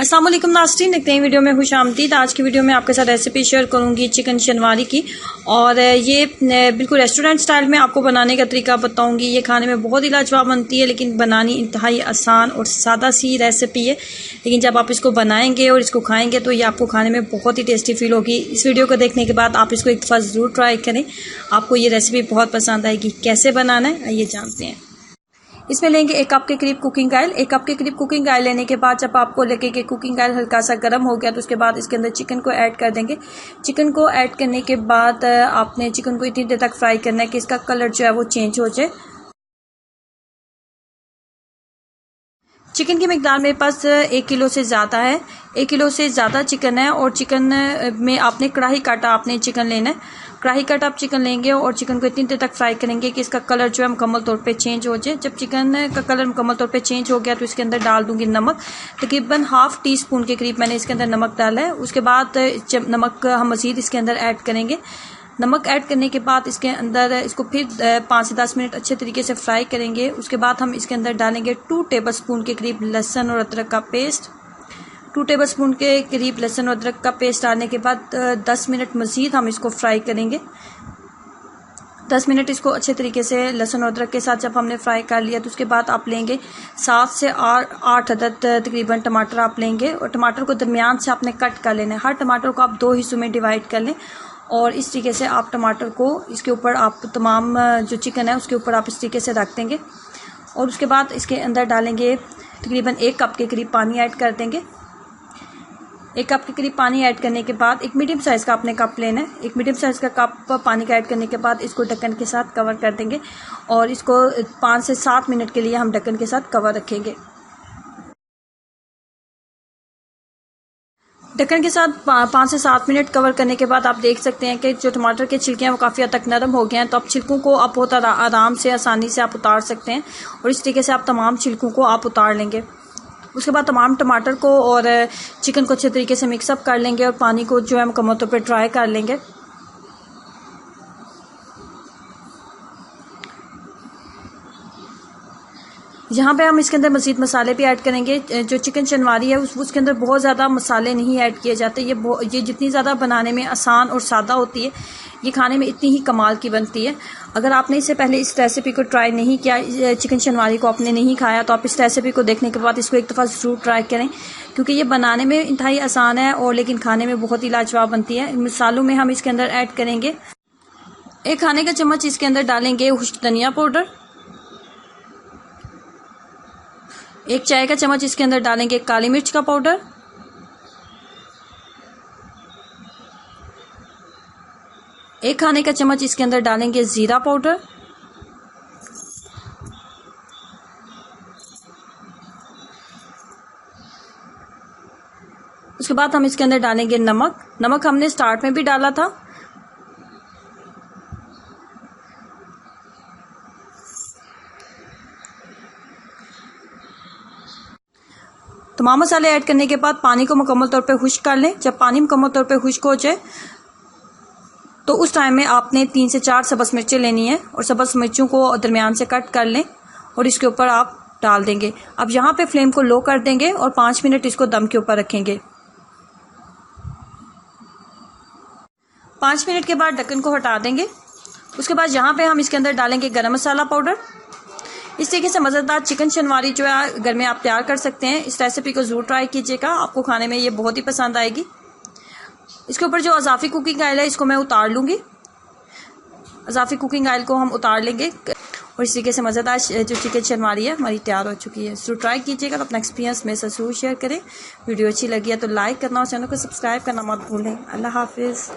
अस्सलाम वालेकुम नाज़रीन, एक नई वीडियो में खुश आमदीद। आज की वीडियो में आपके साथ रेसिपी शेयर करूंगी चिकन शनवारी की, और ये बिल्कुल रेस्टोरेंट स्टाइल में आपको बनाने का तरीका बताऊंगी। ये खाने में बहुत ही लाजवाब बनती है, लेकिन बनानी इंतहाई आसान और सादा सी रेसिपी है। लेकिन जब आप इसको बनाएंगे और इसको खाएंगे तो ये आपको खाने में बहुत ही टेस्टी फील होगी। इस वीडियो को देखने के बाद आप इसको एक दफ़ा ज़रूर ट्राई करें, आपको ये रेसिपी बहुत पसंद आएगी। कैसे बनाना है आइए जानते हैं। इसमें लेंगे 1 कप के करीब कुकिंग ऑयल। 1 कप के करीब कुकिंग ऑयल लेने के बाद जब आपको लगे कि कुकिंग ऑयल हल्का सा गर्म हो गया तो उसके बाद इसके अंदर चिकन को ऐड कर देंगे। चिकन को ऐड करने के बाद आपने चिकन को इतनी देर तक फ्राई करना है कि इसका कलर जो है वो चेंज हो जाए। चिकन की मिकदार मेरे पास 1 किलो से ज़्यादा है। 1 किलो से ज़्यादा चिकन है, और चिकन में आपने कढ़ाई काटा आपने चिकन लेना है। कढ़ाई कट आप चिकन लेंगे और चिकन को इतनी देर तक फ्राई करेंगे कि इसका कलर जो है मुकम्मल तौर पे चेंज हो जाए। जब चिकन का कलर मुकम्मल तौर पे चेंज हो गया तो इसके अंदर डाल दूंगी नमक। तकरीबन ½ टीस्पून के करीब मैंने इसके अंदर नमक डाला है। उसके बाद जब नमक हम मज़ीद इसके अंदर ऐड करेंगे। नमक ऐड करने के बाद इसके अंदर इसको फिर 5 से 10 मिनट अच्छे तरीके से फ्राई करेंगे। उसके बाद हम इसके अंदर डालेंगे 2 टेबलस्पून के करीब लहसुन और अदरक का पेस्ट। 2 टेबलस्पून के करीब लहसुन और अदरक का पेस्ट डालने के बाद 10 मिनट मज़ीद हम इसको फ्राई करेंगे। 10 मिनट इसको अच्छे तरीके से लहसुन और अदरक के साथ जब हमने फ्राई कर लिया तो उसके बाद आप लेंगे 7 से 8 अदद तकरीबन टमाटर आप लेंगे, और टमाटर को दरमियान से आपने कट कर लेना है। हर टमाटर को आप 2 हिस्सों में डिवाइड कर लें, और इस तरीके से आप टमाटर को इसके ऊपर आप तमाम जो चिकन है उसके ऊपर आप इस तरीके से रख देंगे। और उसके बाद इसके अंदर डालेंगे तकरीबन 1 कप के करीब पानी ऐड कर देंगे। 1 कप के करीब पानी ऐड करने के बाद एक मीडियम साइज़ का आपने कप लेना है। एक मीडियम साइज़ का कप पानी का ऐड करने के बाद इसको ढक्कन के साथ कवर कर देंगे, और इसको 5 से 7 मिनट के लिए हम ढक्कन के साथ कवर रखेंगे। ढक्कन के साथ 5 से 7 मिनट कवर करने के बाद आप देख सकते हैं कि जो टमाटर के छिलके हैं वो काफ़ी हद तक नरम हो गए हैं। तो आप छिलकों को आप बहुत आराम से आसानी से आप उतार सकते हैं, और इस तरीके से आप तमाम छिलकों को आप उतार लेंगे। उसके बाद तमाम टमाटर को और चिकन को अच्छे तरीके से मिक्सअप कर लेंगे, और पानी को जो है मुकम्मल तौर पर ड्राई कर लेंगे। यहाँ पे हम इसके अंदर मज़ीद मसाले भी ऐड करेंगे। जो चिकन शनवारी है उसके अंदर बहुत ज़्यादा मसाले नहीं ऐड किए जाते। ये जितनी ज़्यादा बनाने में आसान और सादा होती है, ये खाने में इतनी ही कमाल की बनती है। अगर आपने इससे पहले इस रेसिपी को ट्राई नहीं किया, चिकन शनवारी को आपने नहीं खाया, तो आप इस रेसिपी को देखने के बाद इसको एक दफ़ा ज़रूर ट्राई करें, क्योंकि ये बनाने में इंतहाई आसान है और लेकिन खाने में बहुत ही लाजवाब बनती है। मसालों में हम इसके अंदर ऐड करेंगे 1 खाने का चम्मच इसके अंदर डालेंगे खुश्क धनिया पाउडर। 1 चाय का चम्मच इसके अंदर डालेंगे काली मिर्च का पाउडर। 1 खाने का चम्मच इसके अंदर डालेंगे जीरा पाउडर। उसके बाद हम इसके अंदर डालेंगे नमक। नमक हमने स्टार्ट में भी डाला था। तमाम मसाले ऐड करने के बाद पानी को मुकम्मल तौर पे खुश्क कर लें। जब पानी मुकम्मल तौर पे खुश्क हो जाए तो उस टाइम में आपने 3 से 4 सब्ज़ मिर्चें लेनी है, और सब्ज़ मिर्चों को दरमियान से कट कर लें और इसके ऊपर आप डाल देंगे। अब यहाँ पे फ्लेम को लो कर देंगे और 5 मिनट इसको दम के ऊपर रखेंगे। 5 मिनट के बाद ढक्कन को हटा देंगे। उसके बाद यहाँ पे हम इसके अंदर डालेंगे गरम मसाला पाउडर। इस तरीके से मज़ेदार चिकन शनवारी जो है घर में आप तैयार कर सकते हैं। इस रेसिपी को ज़रूर ट्राई कीजिएगा, आपको खाने में ये बहुत ही पसंद आएगी। इसके ऊपर जो अज़ाफ़ी कुकिंग ऑयल है इसको मैं उतार लूँगी। अज़ाफ़ी कुकिंग ऑयल को हम उतार लेंगे, और इस तरीके से मज़ेदार जो चिकन शनवारी है हमारी तैयार हो चुकी है। ज़रूर ट्राई कीजिएगा, अपना एक्सपीरियंस मेरे साथ ज़रूर शेयर करें। वीडियो अच्छी लगी है तो लाइक करना और चैनल को सब्सक्राइब करना मत भूलें। अल्लाह हाफिज़।